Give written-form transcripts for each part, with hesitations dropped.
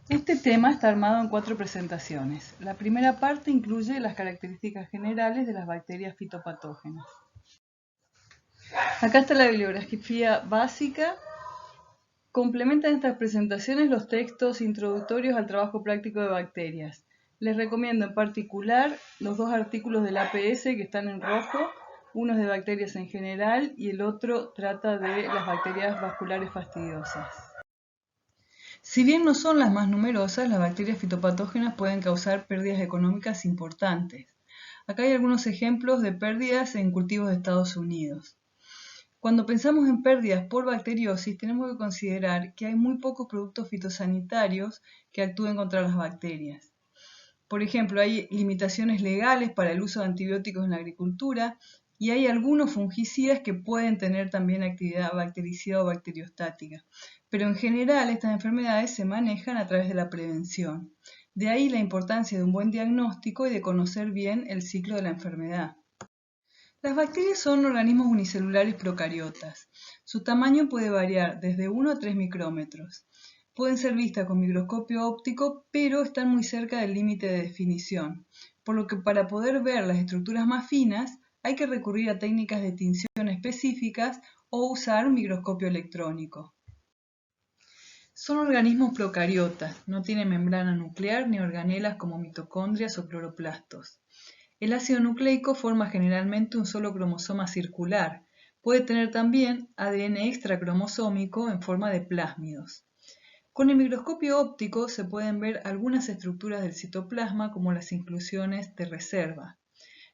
Este tema está armado en 4 presentaciones. La primera parte incluye las características generales de las bacterias fitopatógenas. Acá está la bibliografía básica. Complementan estas presentaciones los textos introductorios al trabajo práctico de bacterias. Les recomiendo en particular los 2 artículos del APS que están en rojo. Uno es de bacterias en general y el otro trata de las bacterias vasculares fastidiosas. Si bien no son las más numerosas, las bacterias fitopatógenas pueden causar pérdidas económicas importantes. Acá hay algunos ejemplos de pérdidas en cultivos de Estados Unidos. Cuando pensamos en pérdidas por bacteriosis, tenemos que considerar que hay muy pocos productos fitosanitarios que actúen contra las bacterias. Por ejemplo, hay limitaciones legales para el uso de antibióticos en la agricultura y hay algunos fungicidas que pueden tener también actividad bactericida o bacteriostática. Pero en general estas enfermedades se manejan a través de la prevención. De ahí la importancia de un buen diagnóstico y de conocer bien el ciclo de la enfermedad. Las bacterias son organismos unicelulares procariotas. Su tamaño puede variar desde 1 a 3 micrómetros. Pueden ser vistas con microscopio óptico, pero están muy cerca del límite de definición, por lo que para poder ver las estructuras más finas hay que recurrir a técnicas de tinción específicas o usar un microscopio electrónico. Son organismos procariotas, no tienen membrana nuclear ni organelas como mitocondrias o cloroplastos. El ácido nucleico forma generalmente un solo cromosoma circular. Puede tener también ADN extracromosómico en forma de plásmidos. Con el microscopio óptico se pueden ver algunas estructuras del citoplasma como las inclusiones de reserva.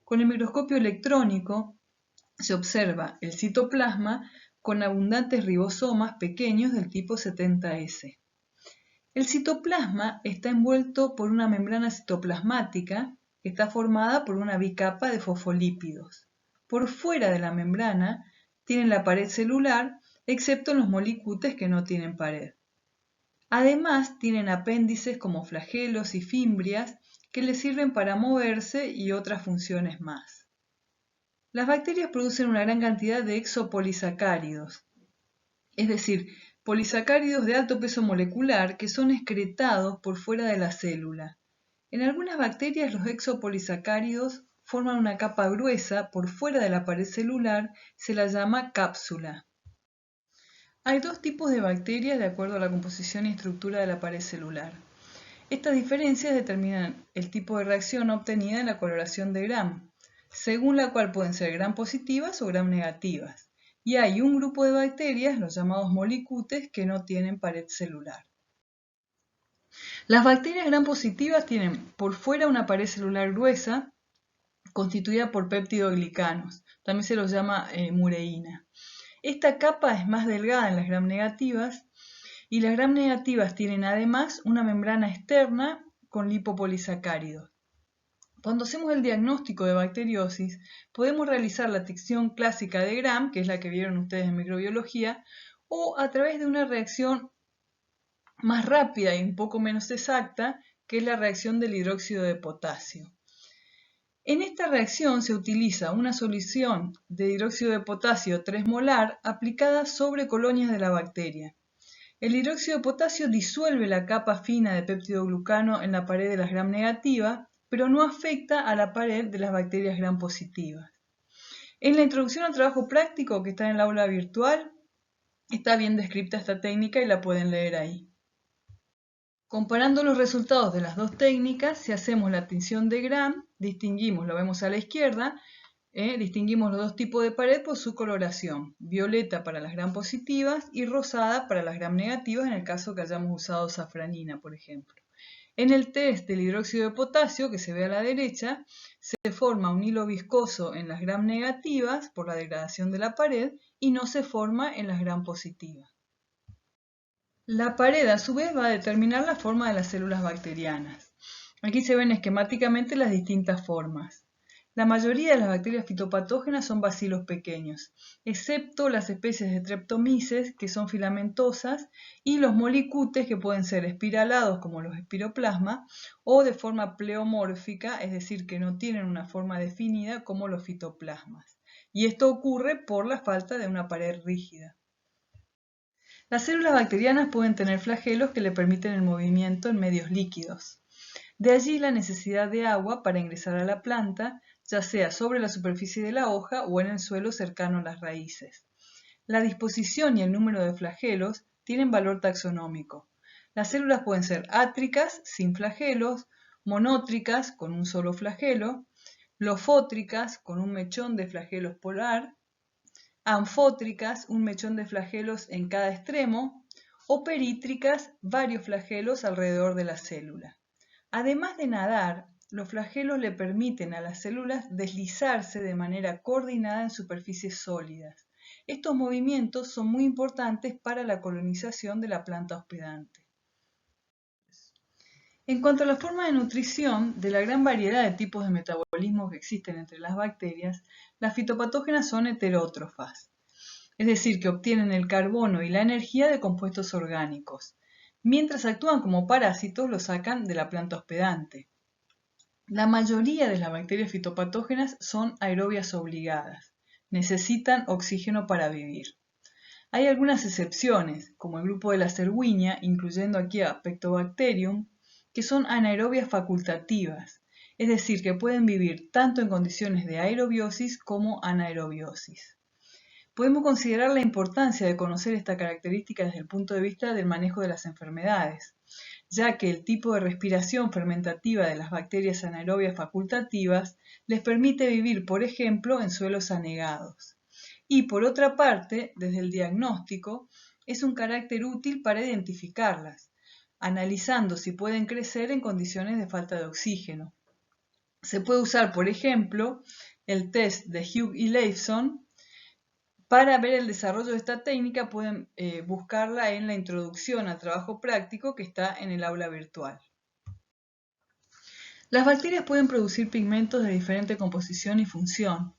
Con el microscopio electrónico se observa el citoplasma con abundantes ribosomas pequeños del tipo 70S. El citoplasma está envuelto por una membrana citoplasmática que está formada por una bicapa de fosfolípidos. Por fuera de la membrana tienen la pared celular, excepto en los molicutes que no tienen pared. Además, tienen apéndices como flagelos y fimbrias que les sirven para moverse y otras funciones más. Las bacterias producen una gran cantidad de exopolisacáridos, es decir, polisacáridos de alto peso molecular que son excretados por fuera de la célula. En algunas bacterias los exopolisacáridos forman una capa gruesa por fuera de la pared celular, se la llama cápsula. Hay 2 tipos de bacterias de acuerdo a la composición y estructura de la pared celular. Estas diferencias determinan el tipo de reacción obtenida en la coloración de Gram, según la cual pueden ser Gram positivas o Gram negativas. Y hay un grupo de bacterias, los llamados molicutes, que no tienen pared celular. Las bacterias Gram positivas tienen por fuera una pared celular gruesa constituida por péptidoglicanos, también se los llama mureína. Esta capa es más delgada en las Gram negativas y las Gram negativas tienen además una membrana externa con lipopolisacáridos. Cuando hacemos el diagnóstico de bacteriosis, podemos realizar la tinción clásica de Gram, que es la que vieron ustedes en microbiología, o a través de una reacción más rápida y un poco menos exacta, que es la reacción del hidróxido de potasio. En esta reacción se utiliza una solución de hidróxido de potasio 3 molar aplicada sobre colonias de la bacteria. El hidróxido de potasio disuelve la capa fina de péptidoglucano en la pared de las Gram negativas, pero no afecta a la pared de las bacterias Gram positivas. En la introducción al trabajo práctico que está en el aula virtual, está bien descrita esta técnica y la pueden leer ahí. Comparando los resultados de las 2 técnicas, si hacemos la tinción de Gram, distinguimos, lo vemos a la izquierda, distinguimos los 2 tipos de pared por su coloración, violeta para las Gram positivas y rosada para las Gram negativas en el caso que hayamos usado safranina, por ejemplo. En el test del hidróxido de potasio, que se ve a la derecha, se forma un hilo viscoso en las Gram negativas por la degradación de la pared y no se forma en las Gram positivas. La pared a su vez va a determinar la forma de las células bacterianas. Aquí se ven esquemáticamente las distintas formas. La mayoría de las bacterias fitopatógenas son bacilos pequeños, excepto las especies de Streptomyces, que son filamentosas, y los molicutes, que pueden ser espiralados como los espiroplasma, o de forma pleomórfica, es decir, que no tienen una forma definida como los fitoplasmas. Y esto ocurre por la falta de una pared rígida. Las células bacterianas pueden tener flagelos que le permiten el movimiento en medios líquidos. De allí la necesidad de agua para ingresar a la planta, ya sea sobre la superficie de la hoja o en el suelo cercano a las raíces. La disposición y el número de flagelos tienen valor taxonómico. Las células pueden ser átricas, sin flagelos, monótricas, con un solo flagelo, lofótricas, con un mechón de flagelos polar, anfótricas, un mechón de flagelos en cada extremo, o perítricas, varios flagelos alrededor de la célula. Además de nadar, los flagelos le permiten a las células deslizarse de manera coordinada en superficies sólidas. Estos movimientos son muy importantes para la colonización de la planta hospedante. En cuanto a la forma de nutrición, de la gran variedad de tipos de metabolismo que existen entre las bacterias, las fitopatógenas son heterótrofas, es decir, que obtienen el carbono y la energía de compuestos orgánicos. Mientras actúan como parásitos, lo sacan de la planta hospedante. La mayoría de las bacterias fitopatógenas son aerobias obligadas. Necesitan oxígeno para vivir. Hay algunas excepciones, como el grupo de la Cervinia, incluyendo aquí a Pectobacterium, que son anaerobias facultativas, es decir, que pueden vivir tanto en condiciones de aerobiosis como anaerobiosis. Podemos considerar la importancia de conocer esta característica desde el punto de vista del manejo de las enfermedades, ya que el tipo de respiración fermentativa de las bacterias anaerobias facultativas les permite vivir, por ejemplo, en suelos anegados. Y por otra parte, desde el diagnóstico, es un carácter útil para identificarlas, analizando si pueden crecer en condiciones de falta de oxígeno. Se puede usar, por ejemplo, el test de Hugh y Leifson. Para ver el desarrollo de esta técnica pueden buscarla en la introducción al trabajo práctico que está en el aula virtual. Las bacterias pueden producir pigmentos de diferente composición y función.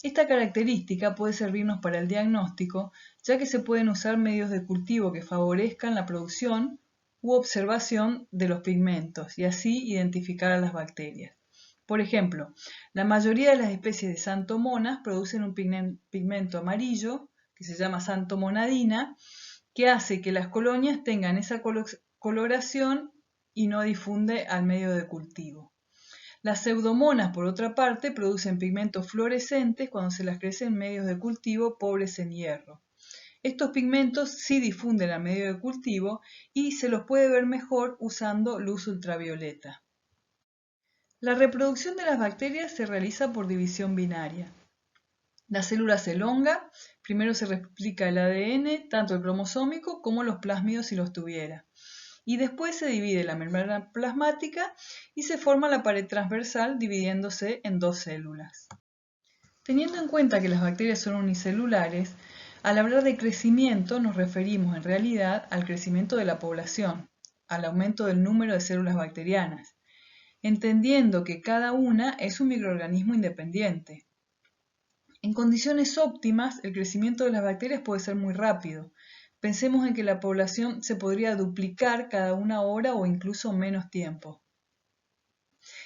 Esta característica puede servirnos para el diagnóstico, ya que se pueden usar medios de cultivo que favorezcan la producción u observación de los pigmentos y así identificar a las bacterias. Por ejemplo, la mayoría de las especies de xanthomonas producen un pigmento amarillo, que se llama xanthomonadina, que hace que las colonias tengan esa coloración y no difunde al medio de cultivo. Las pseudomonas, por otra parte, producen pigmentos fluorescentes cuando se las crece en medios de cultivo pobres en hierro. Estos pigmentos sí difunden al medio de cultivo y se los puede ver mejor usando luz ultravioleta. La reproducción de las bacterias se realiza por división binaria. La célula se elonga, primero se replica el ADN, tanto el cromosómico como los plásmidos si los tuviera. Y después se divide la membrana plasmática y se forma la pared transversal dividiéndose en dos células. Teniendo en cuenta que las bacterias son unicelulares, al hablar de crecimiento nos referimos en realidad al crecimiento de la población, al aumento del número de células bacterianas, entendiendo que cada una es un microorganismo independiente. En condiciones óptimas, el crecimiento de las bacterias puede ser muy rápido. Pensemos en que la población se podría duplicar cada una hora o incluso menos tiempo.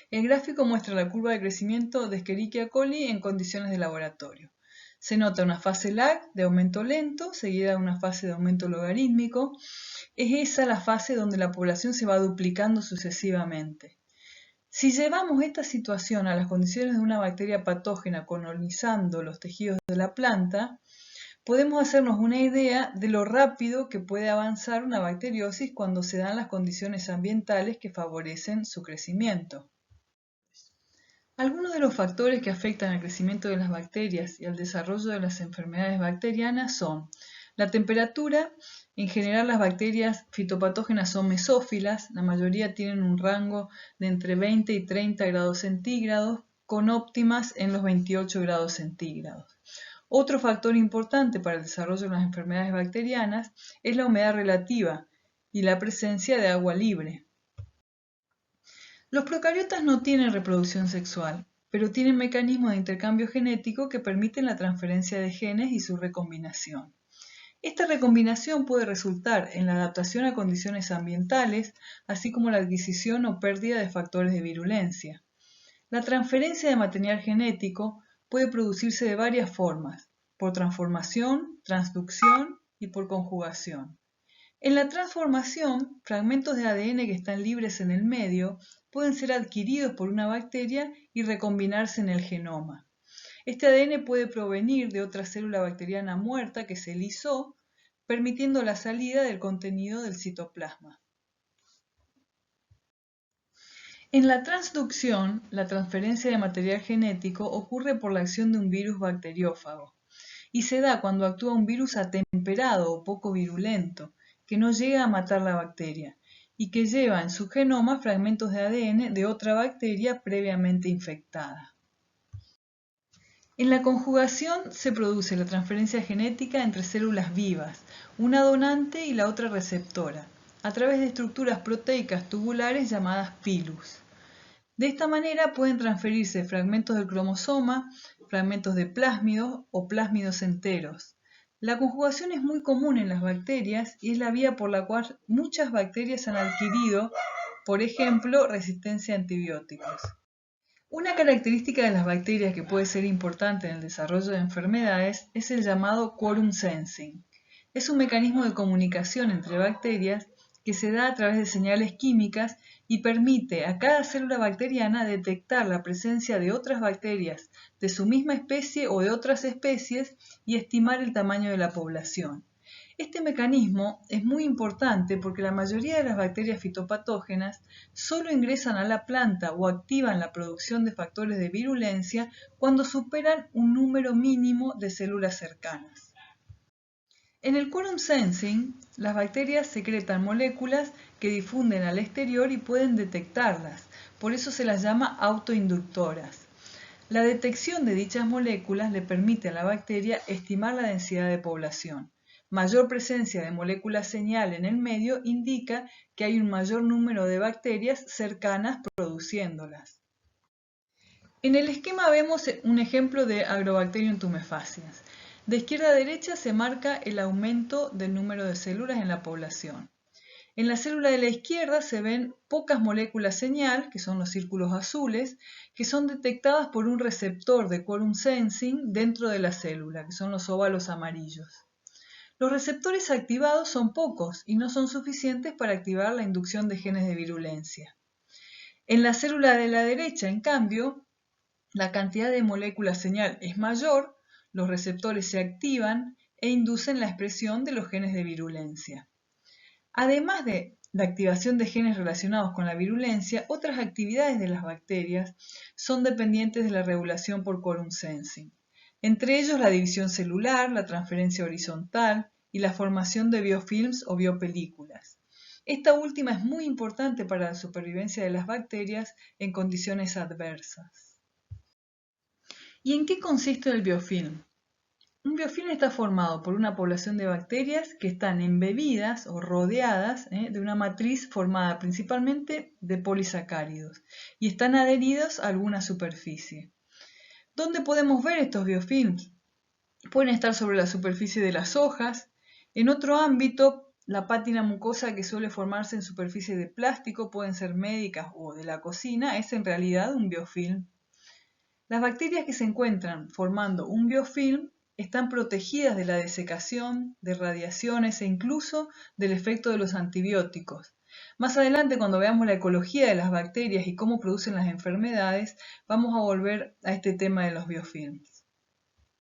El gráfico muestra la curva de crecimiento de Escherichia coli en condiciones de laboratorio. Se nota una fase lag de aumento lento, seguida de una fase de aumento logarítmico. Es esa la fase donde la población se va duplicando sucesivamente. Si llevamos esta situación a las condiciones de una bacteria patógena colonizando los tejidos de la planta, podemos hacernos una idea de lo rápido que puede avanzar una bacteriosis cuando se dan las condiciones ambientales que favorecen su crecimiento. Algunos de los factores que afectan al crecimiento de las bacterias y al desarrollo de las enfermedades bacterianas son la temperatura. En general, las bacterias fitopatógenas son mesófilas, la mayoría tienen un rango de entre 20 y 30 grados centígrados, con óptimas en los 28 grados centígrados. Otro factor importante para el desarrollo de las enfermedades bacterianas es la humedad relativa y la presencia de agua libre. Los procariotas no tienen reproducción sexual, pero tienen mecanismos de intercambio genético que permiten la transferencia de genes y su recombinación. Esta recombinación puede resultar en la adaptación a condiciones ambientales, así como la adquisición o pérdida de factores de virulencia. La transferencia de material genético puede producirse de varias formas, por transformación, transducción y por conjugación. En la transformación, fragmentos de ADN que están libres en el medio pueden ser adquiridos por una bacteria y recombinarse en el genoma. Este ADN puede provenir de otra célula bacteriana muerta que se lisó, permitiendo la salida del contenido del citoplasma. En la transducción, la transferencia de material genético ocurre por la acción de un virus bacteriófago y se da cuando actúa un virus atemperado o poco virulento, que no llega a matar la bacteria y que lleva en su genoma fragmentos de ADN de otra bacteria previamente infectada. En la conjugación se produce la transferencia genética entre células vivas, una donante y la otra receptora, a través de estructuras proteicas tubulares llamadas pilus. De esta manera pueden transferirse fragmentos del cromosoma, fragmentos de plásmidos o plásmidos enteros. La conjugación es muy común en las bacterias y es la vía por la cual muchas bacterias han adquirido, por ejemplo, resistencia a antibióticos. Una característica de las bacterias que puede ser importante en el desarrollo de enfermedades es el llamado quorum sensing. Es un mecanismo de comunicación entre bacterias que se da a través de señales químicas y permite a cada célula bacteriana detectar la presencia de otras bacterias de su misma especie o de otras especies y estimar el tamaño de la población. Este mecanismo es muy importante porque la mayoría de las bacterias fitopatógenas solo ingresan a la planta o activan la producción de factores de virulencia cuando superan un número mínimo de células cercanas. En el quorum sensing, las bacterias secretan moléculas que difunden al exterior y pueden detectarlas, por eso se las llama autoinductoras. La detección de dichas moléculas le permite a la bacteria estimar la densidad de población. Mayor presencia de moléculas señal en el medio indica que hay un mayor número de bacterias cercanas produciéndolas. En el esquema vemos un ejemplo de Agrobacterium tumefaciens. De izquierda a derecha se marca el aumento del número de células en la población. En la célula de la izquierda se ven pocas moléculas señal, que son los círculos azules, que son detectadas por un receptor de quorum sensing dentro de la célula, que son los óvalos amarillos. Los receptores activados son pocos y no son suficientes para activar la inducción de genes de virulencia. En la célula de la derecha, en cambio, la cantidad de moléculas señal es mayor, los receptores se activan e inducen la expresión de los genes de virulencia. Además de la activación de genes relacionados con la virulencia, otras actividades de las bacterias son dependientes de la regulación por quorum sensing. Entre ellos la división celular, la transferencia horizontal y la formación de biofilms o biopelículas. Esta última es muy importante para la supervivencia de las bacterias en condiciones adversas. ¿Y en qué consiste el biofilm? Un biofilm está formado por una población de bacterias que están embebidas o rodeadas de una matriz formada principalmente de polisacáridos y están adheridos a alguna superficie. ¿Dónde podemos ver estos biofilms? Pueden estar sobre la superficie de las hojas. En otro ámbito, la pátina mucosa que suele formarse en superficie de plástico, pueden ser médicas o de la cocina, es en realidad un biofilm. Las bacterias que se encuentran formando un biofilm están protegidas de la desecación, de radiaciones e incluso del efecto de los antibióticos. Más adelante, cuando veamos la ecología de las bacterias y cómo producen las enfermedades, vamos a volver a este tema de los biofilms.